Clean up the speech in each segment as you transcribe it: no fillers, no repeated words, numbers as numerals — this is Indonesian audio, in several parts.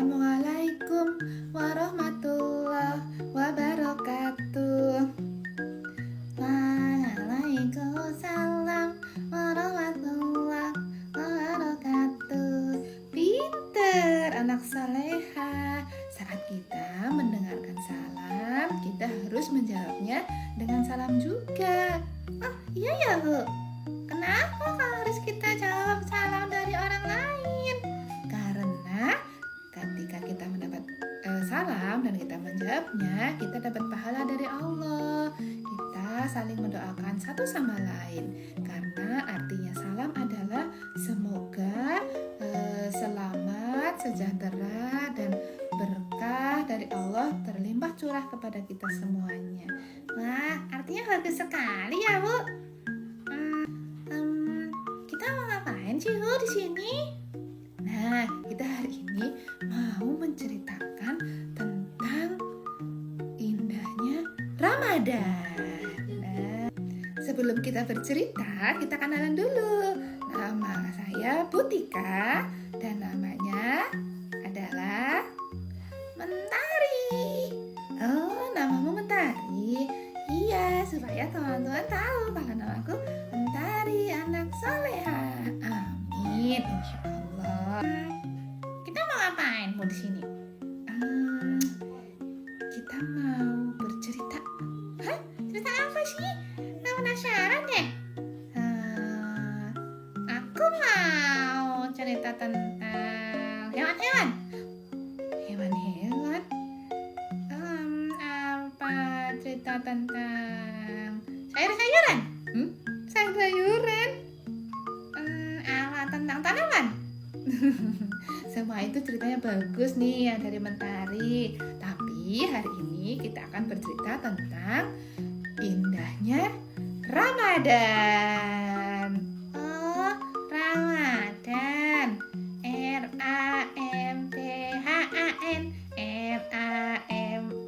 Assalamualaikum warahmatullahi wabarakatuh. Waalaikumsalam warahmatullahi wabarakatuh. Pinter anak saleha. Saat kita mendengarkan salam, kita harus menjawabnya dengan salam juga. Oh iya ya Bu, kenapa harus kita jawab salam dari orang lain? Karena ketika kita mendapat salam dan kita menjawabnya, kita dapat pahala dari Allah. Kita saling mendoakan satu sama lain. Karena artinya salam adalah semoga selamat, sejahtera, dan berkah dari Allah terlimpah curah kepada kita semuanya. Wah, artinya bagus sekali ya Bu. Kita mau ngapain sih Bu di sini? Nah, kita hari ini mau menceritakan tentang indahnya Ramadan. Nah, sebelum kita bercerita, kita kenalan dulu. Nama saya Putika dan namanya adalah Mentari. Oh, namamu Mentari? Iya, supaya teman-teman tahu kalau namaku Mentari, anak soleha. Amin, insya Allah. Kita mau ngapain Bu di sini? Kita mau bercerita. Hah? Cerita apa sih? Nggak penasaran deh. Aku mau cerita tentang hewan-hewan. Hewan-hewan? Apa cerita tentang sayur-sayuran? Sayur-sayuran? Apa tentang tanaman? Semua itu ceritanya bagus nih yang dari Mentari. Tapi hari ini kita akan bercerita tentang indahnya Ramadan. Oh, Ramadan. Ramadhan.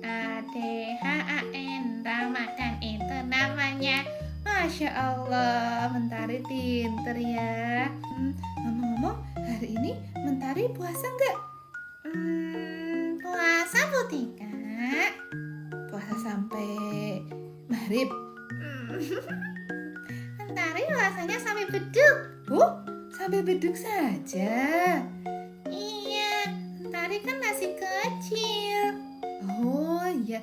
Ramadhan. Ramadan itu namanya. Masya Allah, Mentari pinter ya. Ngomong-ngomong, hari ini Mentari puasa nggak? Puasa Putika. Puasa sampai maghrib. Mentari puasanya sampai beduk. Sampai beduk saja. Iya, Mentari kan masih kecil. Oh iya,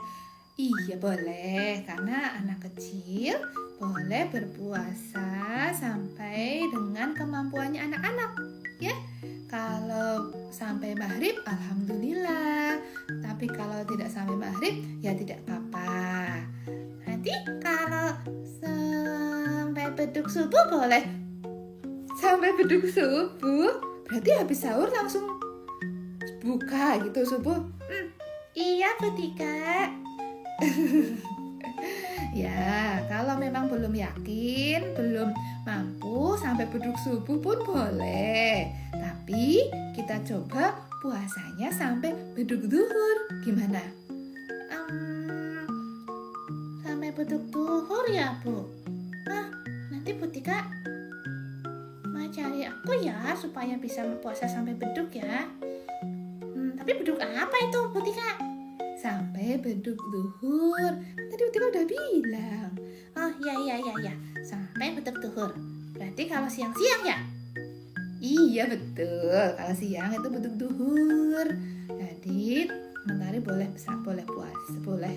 iya boleh. Karena anak kecil boleh berpuasa sampai dengan kemampuannya anak-anak. Ya, kalau sampai maghrib, alhamdulillah. Tapi kalau tidak sampai maghrib, ya tidak apa-apa. Nanti kalau sampai beduk subuh boleh. Sampai beduk subuh, berarti habis sahur langsung buka gitu subuh. Iya Putika. Ya, kalau memang belum yakin, belum mampu sampai beduk subuh pun boleh. Tapi kita coba puasanya sampai beduk duhur. Gimana? Sampai beduk duhur ya, Bu? Nanti Putika mau cari aku ya supaya bisa puasa sampai beduk ya. Tapi beduk apa itu, Putika? Sampai beduk duhur. Tadi Putika udah bilang. Oh iya. Sampai beduk duhur. Berarti kalau siang-siang ya? Iya betul. Kalau siang itu beduk duhur. Jadi Mentari boleh puasa, boleh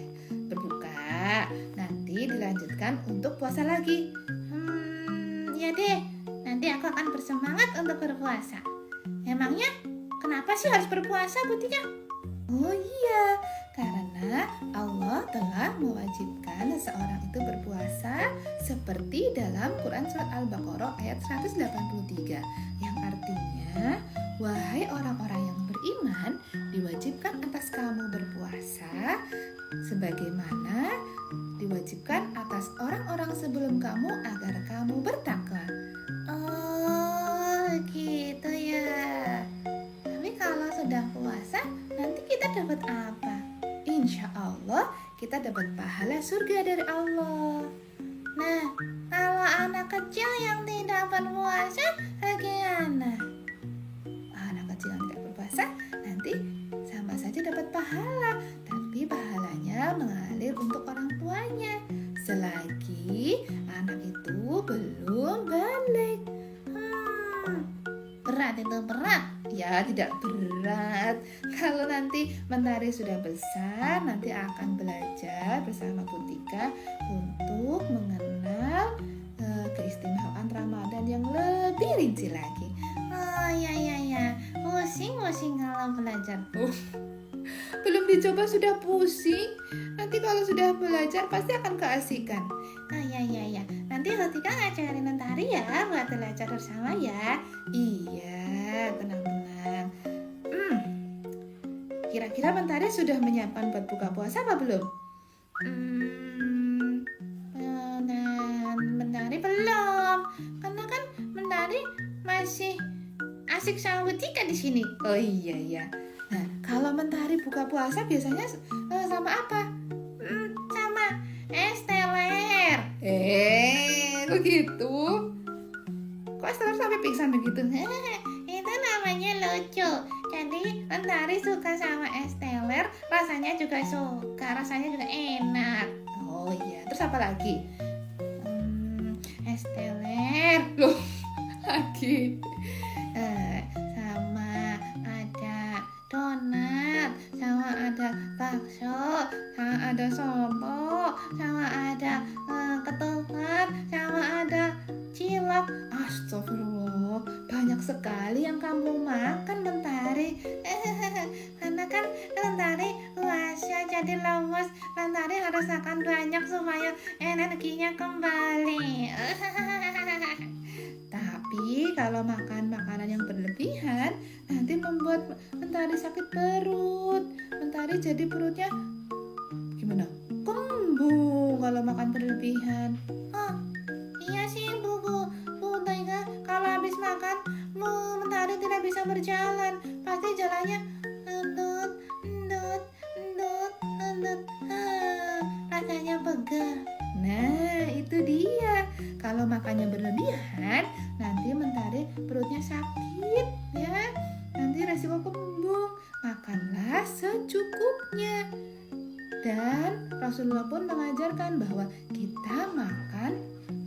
berbuka. Nanti dilanjutkan untuk puasa lagi. Ya deh. Nanti aku akan bersemangat untuk berpuasa. Emangnya kenapa sih harus berpuasa, Putika? Oh iya, karena Allah telah mewajibkan seseorang itu berpuasa seperti dalam Quran Surat Al-Baqarah ayat 183 yang artinya, wahai orang-orang yang beriman, diwajibkan atas kamu berpuasa sebagaimana diwajibkan atas orang-orang sebelum kamu agar kamu bertakwa. Oh gitu ya. Tapi kalau sudah puasa, nanti kita dapat apa? Insya Allah kita dapat pahala surga dari Allah. Nah, kalau anak kecil yang tidak berpuasa, bagaimana? Anak kecil yang tidak berpuasa nanti dapat pahala, tapi pahalanya mengalir untuk orang tuanya selagi anak itu belum balik. Berat itu, berat. Ya, tidak berat. Kalau nanti Mentari sudah besar, nanti akan belajar bersama Putika untuk mengenal keistimewaan Ramadan yang lebih rinci lagi. Oh ya, pusing kalau belajar. Belum dicoba sudah pusing. Nanti kalau sudah belajar pasti akan keasikan. Ya. Nanti Putika ngajarin Mentari ya buat belajar bersama ya. Iya, tenang. Kira-kira Mentari sudah menyiapkan buat buka puasa apa belum? Dan Mentari belum, karena kan Mentari masih asik sama Putika di sini. Oh iya. Nah, kalau Mentari buka puasa biasanya sama apa? Sama es teler. Kok gitu? Kok es teler sampai pingsan begitu? Itu namanya lucu. Jadi Mentari suka sama es teler, rasanya juga enak. Oh iya, terus apa lagi? Es teler loh lagi. Sama ada donat, sama ada bakso, sama ada soto, sama ada ketupat, sama ada cilok. Astagfirullah, banyak sekali yang kamu makan Mentari. Karena kan Mentari puasa jadi lemes, Mentari harus makan banyak supaya energinya kembali. Tapi kalau makan makanan yang berlebihan nanti membuat Mentari sakit perut. Mentari jadi perutnya gimana? Kembung kalau makan berlebihan. Iya sih Bu Tika, kalau habis makan Mentari tidak bisa berjalan. Pasti jalannya endut. Rasanya pegal. Nah, itu dia. Kalau makannya berlebihan, nanti Mentari perutnya sakit ya. Nanti resiko kembung. Makanlah secukupnya. Dan Rasulullah pun mengajarkan bahwa kita makan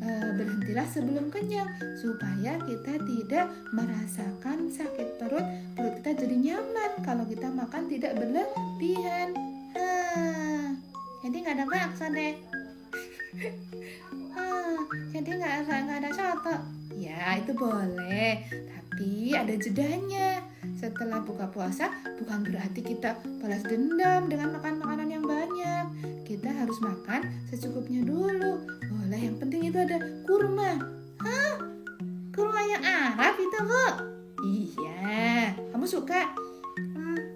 berhentilah sebelum kenyang supaya kita tidak merasakan sakit perut kita jadi nyaman kalau kita makan tidak berlebihan. Jadi nggak ada bakso deh. Jadi nggak ada soto. Ya itu boleh, tapi ada jedanya. Setelah buka puasa bukan berarti kita balas dendam dengan makan makanan yang banyak. Kita harus makan secukupnya dulu. Boleh, yang penting itu ada kurma. Kurma yang Arab itu Bu? Iya, kamu suka?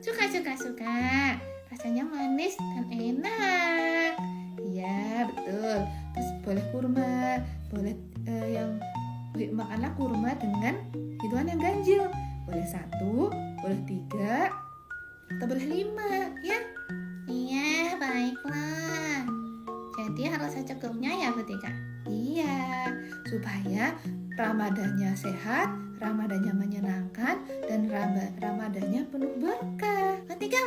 Suka. Rasanya manis dan enak. Iya betul. Terus boleh kurma, boleh makanlah kurma dengan hitungan yang ganjil. Boleh 1, boleh 3, atau boleh 5 ya. Iya baiklah. Jadi harus secukupnya ya Putika. Iya, supaya Ramadannya sehat, Ramadannya menyenangkan, dan Ramadannya penuh berkah. Putika.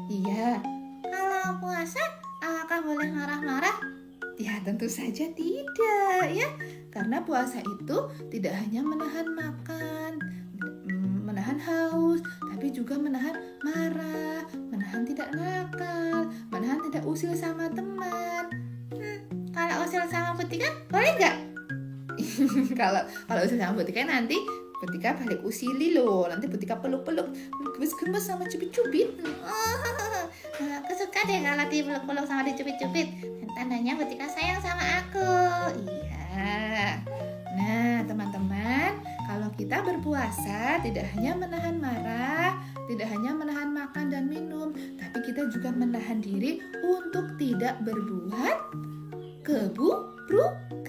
Iya. Kalau puasa apakah boleh marah-marah? Ya tentu saja tidak ya. Karena puasa itu tidak hanya menahan makan, menahan haus, tapi juga menahan marah, menahan tidak nakal, menahan tidak usil sama teman. Kalau usil sama Putika boleh nggak? Kalau usil sama Putika nanti Putika balik usili loh. Nanti Putika peluk-peluk, gemes-gemes sama cubit-cubit. Aku suka deh kalau dipeluk-peluk sama dicubit-cubit. Tandanya Putika sayang sama aku. Iya. Nah teman-teman, kalau kita berpuasa tidak hanya menahan marah, tidak hanya menahan makan dan minum, tapi kita juga menahan diri untuk tidak berbuat keburukan.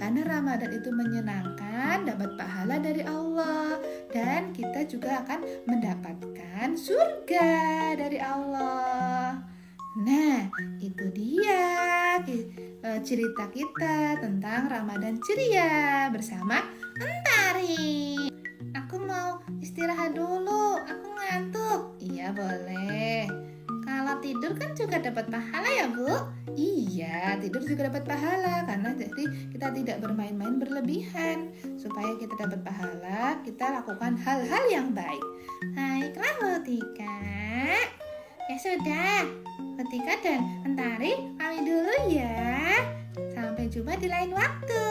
Karena Ramadan itu menyenangkan, dapat pahala dari Allah, dan kita juga akan mendapatkan surga dari Allah. Nah, itu dia cerita kita tentang Ramadan ceria bersama Mentari. Aku mau istirahat dulu, aku ngantuk. Iya Iya, boleh. Kalau tidur kan juga dapat pahala ya, Bu? Iya, tidur juga dapat pahala karena jadi kita tidak bermain-main berlebihan. Supaya kita dapat pahala, kita lakukan hal-hal yang baik. Baiklah, Mutika. Ya sudah, Mutika dan Mentari pamit dulu ya. Sampai jumpa di lain waktu.